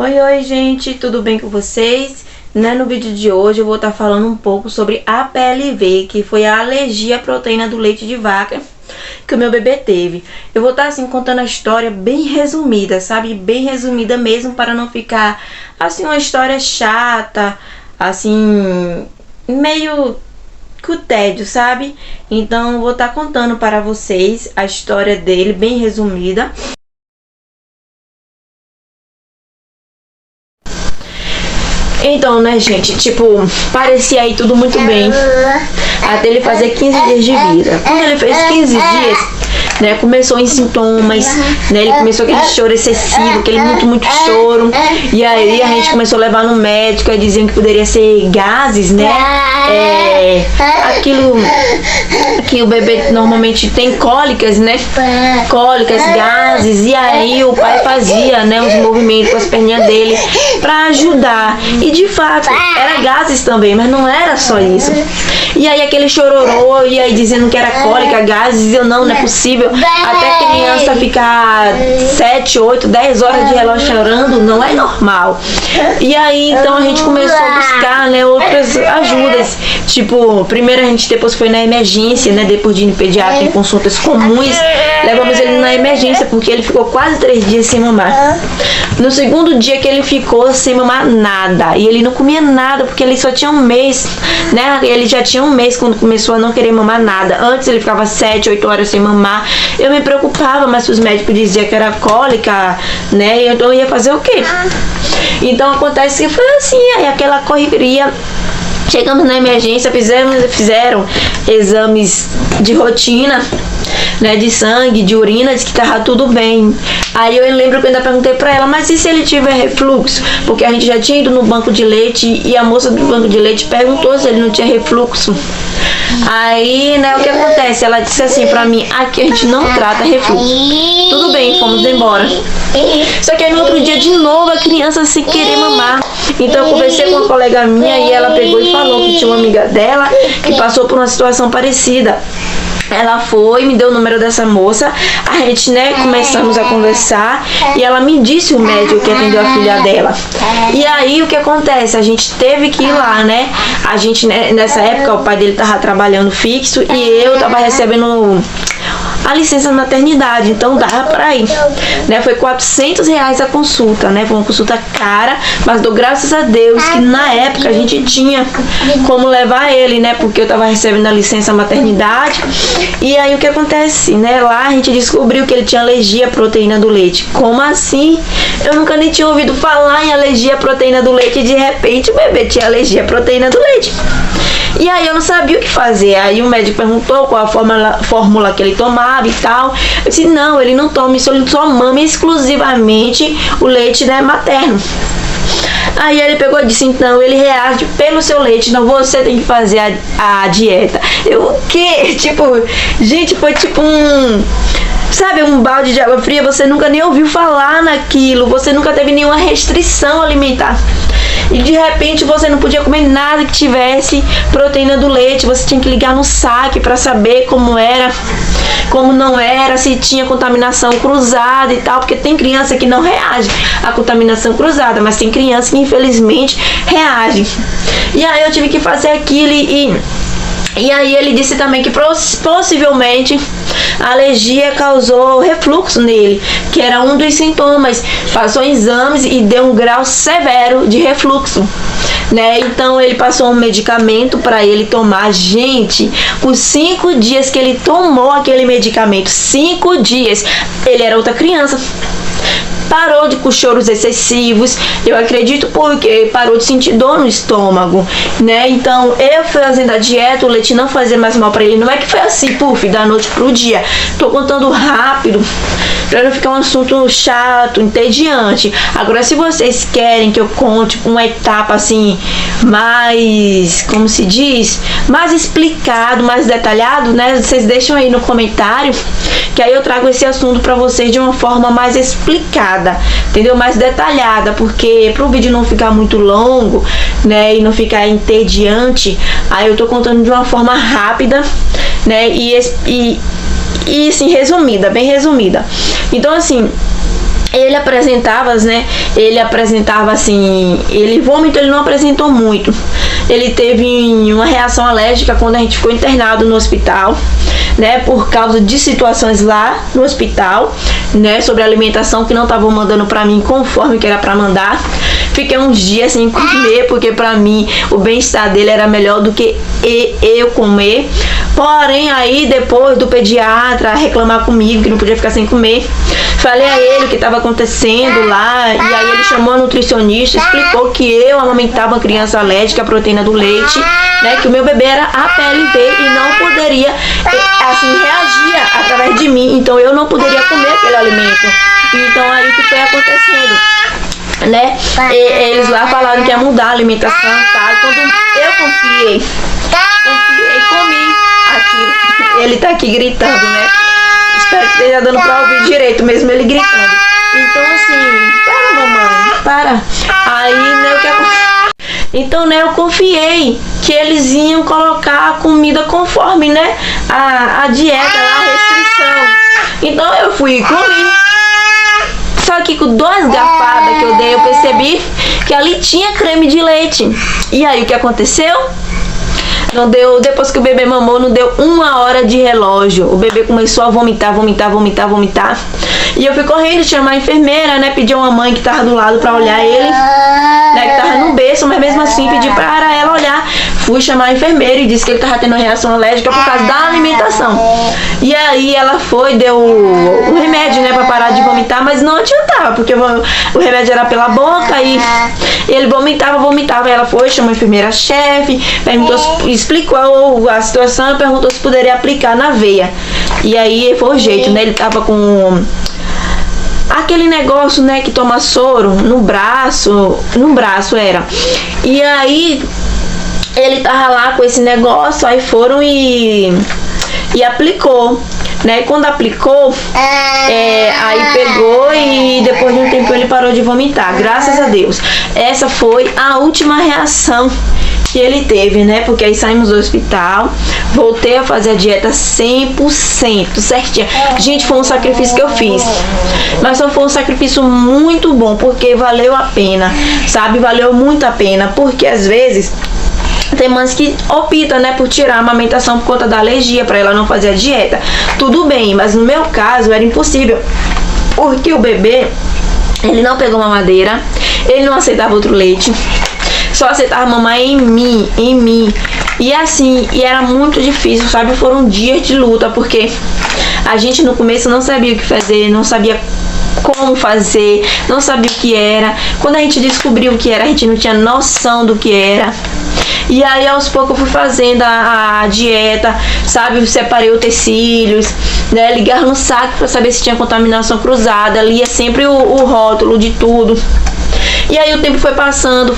Oi, gente, tudo bem com vocês? No vídeo de hoje eu vou estar falando um pouco sobre APLV, que foi a alergia à proteína do leite de vaca que o meu bebê teve. Eu vou estar assim contando a história bem resumida, sabe? Bem resumida mesmo, para não ficar assim uma história chata, assim, meio com tédio, sabe? Então eu vou estar contando para vocês a história dele bem resumida. Então, né, gente, tipo, parecia aí tudo muito bem até ele fazer 15 dias de vida. Quando ele fez 15 dias, né, começou em sintomas, né, ele começou aquele choro excessivo, aquele muito choro, e aí a gente começou a levar no médico, diziam que poderia ser gases, né, aquilo que o bebê normalmente tem cólicas, né, cólicas, gases, e aí o pai fazia, né, uns movimentos com as perninhas dele pra ajudar, e de fato era gases também, mas não era só isso. E aí aquele chororô, e aí dizendo que era cólica, gases, eu não é possível. Até criança ficar 7, 8, 10 horas de relógio chorando não é normal. E aí então a gente começou a buscar, né, outras ajudas. Tipo, primeiro a gente depois foi na emergência, né, depois de ir no pediatra em consultas comuns, levamos ele na emergência porque ele ficou quase 3 dias sem mamar. No segundo dia que ele ficou sem mamar nada, e ele não comia nada porque ele só tinha um mês, né, ele já tinha um mês quando começou a não querer mamar nada. Antes ele ficava 7, 8 horas sem mamar. Eu me preocupava, mas os médicos diziam que era cólica, né, então eu ia fazer o quê? Então acontece que foi assim, aí aquela correria. Chegamos na emergência, fizeram exames de rotina, né, de sangue, de urina, disse que tava tudo bem. Aí eu lembro que eu ainda perguntei pra ela, mas e se ele tiver refluxo? Porque a gente já tinha ido no banco de leite e a moça do banco de leite perguntou se ele não tinha refluxo. Aí, né, o que acontece? Ela disse assim pra mim, aqui a gente não trata refluxo. Tudo bem, fomos embora. Só que aí no outro dia de novo a criança sem querer mamar. Então eu conversei com uma colega minha e ela pegou e falou que tinha uma amiga dela que passou por uma situação parecida. Ela foi, me deu o número dessa moça, a gente, né, começamos a conversar e ela me disse o médico que atendeu a filha dela. E aí o que acontece? A gente teve que ir lá, né? A gente, né, nessa época o pai dele tava trabalhando fixo e eu tava recebendo a licença maternidade, então dava pra ir, né? Foi R$400 a consulta, né? Foi uma consulta cara, mas dou graças a Deus que na época a gente tinha como levar ele, né? Porque eu tava recebendo a licença maternidade. E aí o que acontece, né? Lá a gente descobriu que ele tinha alergia à proteína do leite. Como assim? Eu nunca nem tinha ouvido falar em alergia à proteína do leite e de repente o bebê tinha alergia à proteína do leite. E aí eu não sabia o que fazer. Aí o médico perguntou qual a fórmula que ele tomava e tal. Eu disse, não, ele não toma isso, ele só mama exclusivamente o leite, né, materno. Aí ele pegou e disse, então ele reage pelo seu leite, então você tem que fazer a dieta. Eu, o quê? Tipo, gente, foi tipo sabe, um balde de água fria, você nunca nem ouviu falar naquilo, você nunca teve nenhuma restrição alimentar. E de repente você não podia comer nada que tivesse proteína do leite, você tinha que ligar no saque para saber como era, como não era, se tinha contaminação cruzada e tal, porque tem criança que não reage à contaminação cruzada, mas tem criança que infelizmente reage. E aí eu tive que fazer aquilo e aí ele disse também que possivelmente a alergia causou refluxo nele, que era um dos sintomas. Passou em exames e deu um grau severo de refluxo, né? Então ele passou um medicamento para ele tomar. Gente, os 5 dias que ele tomou aquele medicamento, 5 dias, ele era outra criança. Parou com choros excessivos, eu acredito, porque parou de sentir dor no estômago, né? Então eu fazendo a dieta, o leite não fazia mais mal pra ele. Não é que foi assim, puf, da noite pro dia. Tô contando rápido pra não ficar um assunto chato, entediante. Agora, se vocês querem que eu conte uma etapa assim mais, como se diz, mais explicado, mais detalhado, né? Vocês deixam aí no comentário, que aí eu trago esse assunto pra vocês de uma forma mais explicada, entendeu? Mais detalhada, porque pro vídeo não ficar muito longo, né, e não ficar entediante, aí eu tô contando de uma forma rápida, né, e assim, resumida, bem resumida. Então assim, ele apresentava, né? Ele apresentava assim, vômito ele não apresentou muito. Ele teve uma reação alérgica quando a gente ficou internado no hospital, né? Por causa de situações lá no hospital, né? Sobre a alimentação que não estavam mandando pra mim conforme que era pra mandar. Fiquei uns dias sem comer, porque pra mim o bem-estar dele era melhor do que eu comer. Porém, aí depois do pediatra reclamar comigo que não podia ficar sem comer, falei a ele o que estava acontecendo lá, e aí ele chamou a nutricionista, explicou que eu amamentava uma criança alérgica à proteína do leite, né, que o meu bebê era APLV e não poderia, assim, reagir através de mim, então eu não poderia comer aquele alimento. Então aí o que foi acontecendo, né, eles lá falaram que ia mudar a alimentação, tá? Quando eu confiei, comi aquilo. Ele tá aqui gritando, né? Espero que esteja dando pra ouvir direito, mesmo ele gritando. Então assim, para mamãe, para. Aí, né, então, né, eu confiei que eles iam colocar a comida conforme, né, a dieta, a restrição. Então eu fui e comi. Só que com 2 garfadas que eu dei, eu percebi que ali tinha creme de leite. E aí o que aconteceu? Não deu, depois que o bebê mamou, não deu 1 hora de relógio. O bebê começou a vomitar. E eu fui correndo, chamar a enfermeira, né? Pedi a uma mãe que tava do lado pra olhar ele, né? Que tava no berço, mas mesmo assim pedi para ela olhar. Fui chamar a enfermeira e disse que ele tava tendo uma reação alérgica por causa da alimentação. E aí ela foi, deu o remédio, né? Pra parar de vomitar, mas não adiantava, porque o remédio era pela boca e ele vomitava. Ela foi, chamou a enfermeira-chefe, perguntou, explicou a situação, perguntou se poderia aplicar na veia. E aí foi o jeito, né? Ele tava com aquele negócio, né, que toma soro no braço era. E aí ele tava lá com esse negócio, aí foram e aplicou, né? E quando aplicou, aí pegou e depois de um tempo ele parou de vomitar, graças a Deus. Essa foi a última reação que ele teve, né? Porque aí saímos do hospital, voltei a fazer a dieta 100% certinha. Gente, foi um sacrifício que eu fiz, mas foi um sacrifício muito bom, porque valeu a pena, sabe? Valeu muito a pena, porque às vezes tem mães que optam, né, por tirar a amamentação por conta da alergia, para ela não fazer a dieta. Tudo bem, mas no meu caso era impossível, porque o bebê, ele não pegou mamadeira, ele não aceitava outro leite, só aceitava mamar em mim. E assim, e era muito difícil, sabe? Foram dias de luta, porque a gente no começo não sabia o que fazer, não sabia como fazer, não sabia o que era. Quando a gente descobriu o que era, a gente não tinha noção do que era. E aí aos poucos eu fui fazendo a dieta, sabe? Separei utensílios, né? Ligava no saco para saber se tinha contaminação cruzada, lia sempre o rótulo de tudo. E aí o tempo foi passando,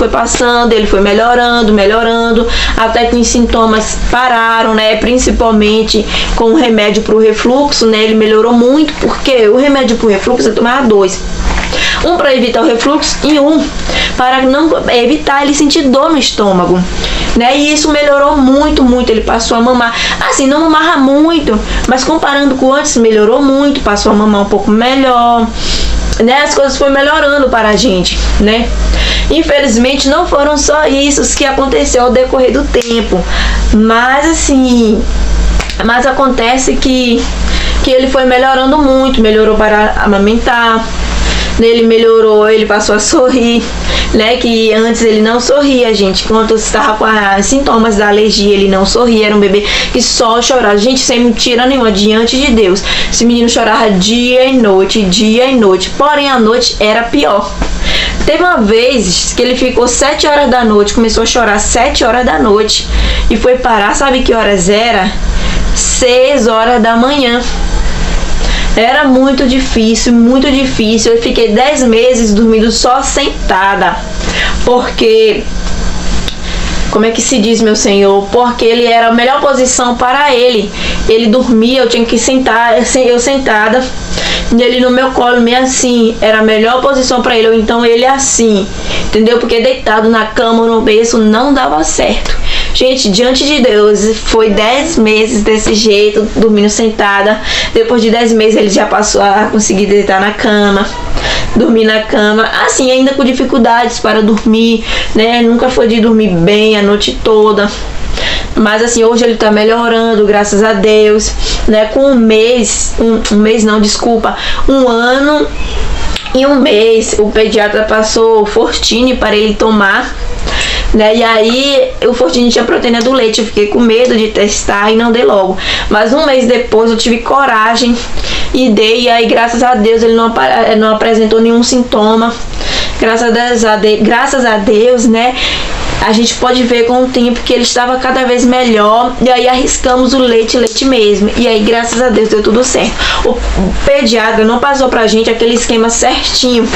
ele foi melhorando, até que os sintomas pararam, né? Principalmente com o remédio para o refluxo, né? Ele melhorou muito, porque o remédio para o refluxo eu tomava 2. Um para evitar o refluxo e um para não evitar ele sentir dor no estômago, né? E isso melhorou muito. Ele passou a mamar, assim, não mamava muito, mas comparando com antes, melhorou muito, passou a mamar um pouco melhor, né? As coisas foram melhorando para a gente, né? Infelizmente não foram só isso que aconteceu ao decorrer do tempo, mas assim, acontece que ele foi melhorando muito, melhorou para amamentar, ele melhorou, ele passou a sorrir, né? Que antes ele não sorria, gente. Quando estava com sintomas da alergia, ele não sorria. Era um bebê que só chorava. Gente, sem mentira nenhuma, diante de Deus. Esse menino chorava dia e noite. Porém, à noite era pior. Teve uma vez que ele ficou 7 horas da noite, começou a chorar 7 horas da noite. E foi parar, sabe que horas era? 6 horas da manhã. Era muito difícil. Eu fiquei 10 meses dormindo só sentada. Porque, como é que se diz, meu senhor? Porque ele era a melhor posição para ele. Ele dormia, eu tinha que sentar, eu sentada, ele no meu colo, meio assim. Era a melhor posição para ele, ou então ele assim, entendeu? Porque deitado na cama ou no berço não dava certo. Gente, diante de Deus, foi 10 meses desse jeito, dormindo sentada. Depois de 10 meses ele já passou a conseguir deitar na cama, dormir na cama, assim, ainda com dificuldades para dormir, né? Nunca foi de dormir bem a noite toda. Mas assim, hoje ele tá melhorando, graças a Deus, né? Com um ano e um mês, o pediatra passou Fortini para ele tomar, né? E aí o Fortini tinha proteína do leite, eu fiquei com medo de testar e não dei logo. Mas um mês depois eu tive coragem e dei, e aí graças a Deus ele não apresentou nenhum sintoma. Graças a Deus, né? A gente pode ver com o tempo que ele estava cada vez melhor. E aí arriscamos o leite mesmo. E aí, graças a Deus, deu tudo certo. O pediatra não passou pra gente aquele esquema certinho,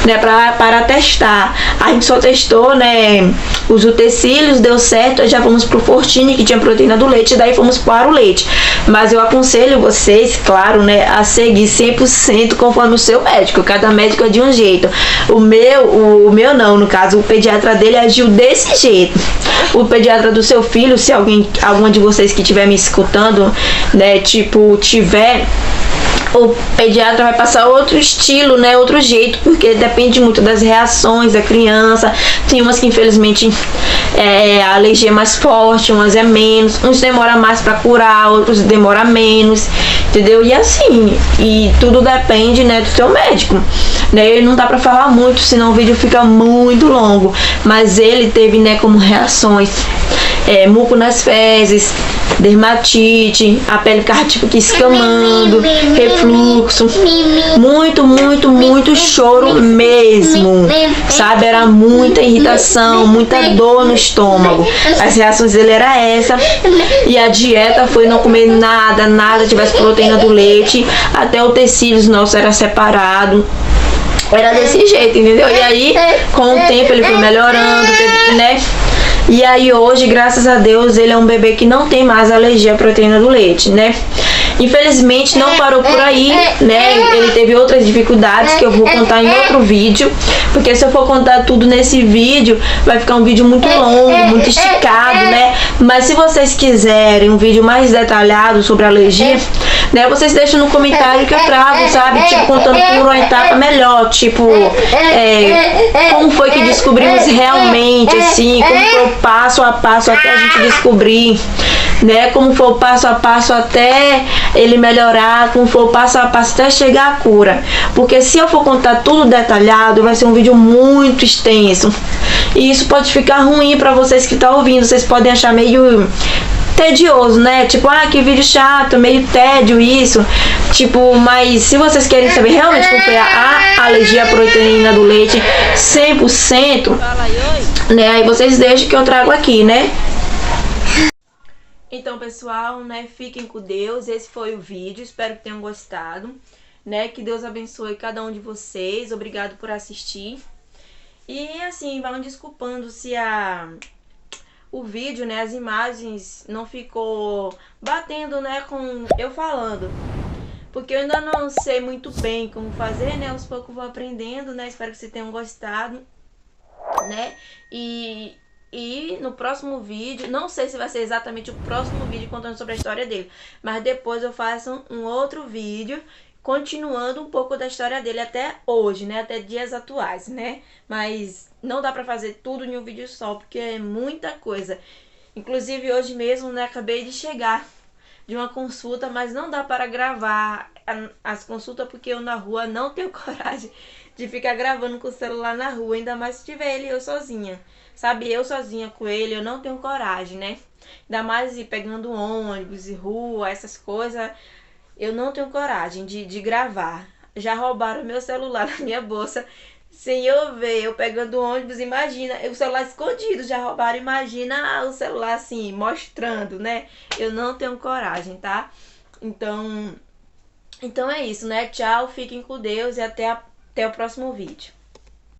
né, para testar. A gente só testou, né, os utensílios, deu certo. Aí já fomos pro Fortini, que tinha proteína do leite. E daí fomos para o leite. Mas eu aconselho vocês, claro, né, a seguir 100% conforme o seu médico. Cada médico é de um jeito. O meu não, no caso, o pediatra dele agiu desse jeito. O pediatra do seu filho, se alguma de vocês que estiver me escutando, né, tiver, o pediatra vai passar outro estilo, né, outro jeito, porque depende muito das reações da criança. Tem umas que infelizmente a alergia é mais forte, umas é menos, uns demora mais para curar, outros demora menos, entendeu? E assim, e tudo depende, né, do seu médico, né? Não dá para falar muito, senão o vídeo fica muito longo, mas ele teve, né, como reações muco nas fezes, dermatite, a pele ficava tipo que escamando, refluxo, muito choro mesmo, sabe? Era muita irritação, muita dor no estômago. As reações dele era essa. E a dieta foi não comer nada tivesse proteína do leite, até o tecido nosso era separado. Era desse jeito, entendeu? E aí, com o tempo, ele foi melhorando, né? E aí hoje, graças a Deus, ele é um bebê que não tem mais alergia à proteína do leite, né? Infelizmente não parou por aí, né? Ele teve outras dificuldades que eu vou contar em outro vídeo, porque se eu for contar tudo nesse vídeo, vai ficar um vídeo muito longo, muito esticado, né? Mas se vocês quiserem um vídeo mais detalhado sobre alergia, né, vocês deixam no comentário que eu trago, sabe? Tipo, contando por uma etapa melhor, tipo, como foi que descobrimos realmente, assim, como foi o passo a passo até a gente descobrir, né? Como foi o passo a passo até ele melhorar, como foi o passo a passo até chegar à cura. Porque se eu for contar tudo detalhado, vai ser um vídeo muito extenso. E isso pode ficar ruim para vocês que estão ouvindo. Vocês podem achar meio tedioso, né? Tipo, que vídeo chato, meio tédio isso. Tipo, mas se vocês querem saber realmente como foi a alergia à proteína do leite 100%, né? Aí vocês deixam que eu trago aqui, né? Então, pessoal, né, fiquem com Deus. Esse foi o vídeo, espero que tenham gostado, né? Que Deus abençoe cada um de vocês. Obrigado por assistir. E assim, vão desculpando se o vídeo, né, as imagens não ficou batendo, né, com eu falando, porque eu ainda não sei muito bem como fazer, né? Aos poucos vou aprendendo, né? Espero que vocês tenham gostado, né? E no próximo vídeo, não sei se vai ser exatamente o próximo vídeo contando sobre a história dele, mas depois eu faço um outro vídeo continuando um pouco da história dele até hoje, né? Até dias atuais, né? Mas não dá pra fazer tudo em um vídeo só, porque é muita coisa. Inclusive hoje mesmo, né, acabei de chegar de uma consulta, mas não dá para gravar as consultas porque eu na rua não tenho coragem de ficar gravando com o celular na rua, ainda mais se tiver ele eu sozinha. Sabe, eu sozinha com ele, eu não tenho coragem, né? Ainda mais ir pegando ônibus e rua, essas coisas, eu não tenho coragem de gravar. Já roubaram meu celular na minha bolsa, sem eu ver, eu pegando ônibus, imagina, o celular escondido, já roubaram, imagina o celular assim, mostrando, né? Eu não tenho coragem, tá? Então é isso, né? Tchau, fiquem com Deus e até o próximo vídeo.